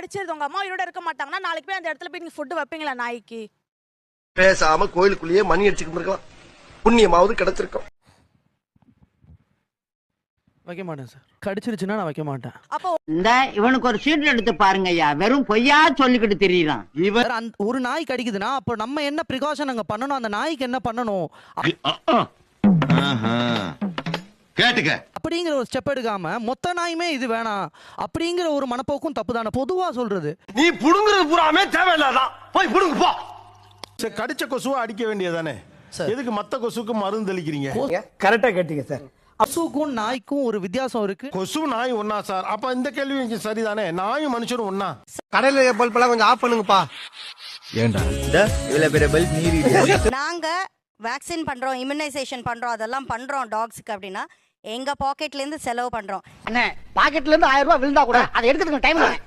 கடிச்சிருது, உங்க அம்மா உயிரோட இருக்க மாட்டாங்கன்னா நாளைக்கு போய் அந்த இடத்துல போய் நீங்க ஃபுட் வைப்பீங்களா நாய்க்கு? பேசாம கோயிலுக்குள்ளேயே மணி அடிச்சுக்கிட்டு இருக்கலாம், புண்ணியமாவது கிடைச்சிருக்கும். வைக்க மாட்டேன் சார். கடிச்சிருச்சுன்னா நான் வைக்க மாட்டேன். அப்போ இந்த இவனுக்கு ஒரு சீட் எடுத்து பாருங்க ஐயா, வெறும் பொய்யா சொல்லிக்கிட்டு தெரியலாம். இவர் ஒரு நாய் கடிக்குதுன்னா அப்போ நம்ம என்ன ப்ரிகாஷன் அங்க பண்ணணும், அந்த நாய்க்கு என்ன பண்ணணும் கேட்டுக்க அப்படிங்கிற ஒரு ஸ்டெப் எடுக்காம மொத்த நாயுமே இது வேணாம் அப்படிங்கிற ஒரு மனப்போக்கும் தப்பு தானே பொதுவா சொல்றது. நீ புடுங்குறது பூராமே தேவையில்லாதான், போய் புடுங்கு போ. கடிச்ச கொசுவை அடிக்க வேண்டியதானே, எதுக்கு மத்த கொசுக்கு மருந்து தெளிக்கிறீங்க? கரெக்டா கேட்டீங்க சார். கொசுக்கும் நாய்க்கும் ஒரு வித்தியாசம் இருக்கு. கொசு நாய் ஒன்னா சார்? அப்ப இந்த கேள்வி சரிதானே, நாயும் மனுஷனும் ஒன்னா? கடையில பல்பெல்லாம் கொஞ்சம் ஆஃப் பண்ணுங்கப்பா. ஏண்டா இவ்வளவு பெரிய பல்ப் நீரி? நாங்க வேக்சின் பண்றோம், இம்யூனைசேஷன் பண்றோம், அதெல்லாம் பண்றோம் டாக்ஸ்க்கு அப்படின்னா எங்க பாக்கெட்ல இருந்து செலவு பண்றோம். அண்ணே பாக்கெட்ல இருந்து 1000 ரூபாய் விழுந்தா கூட அதை எடுக்கிறதுக்கு டைம் இல்லை.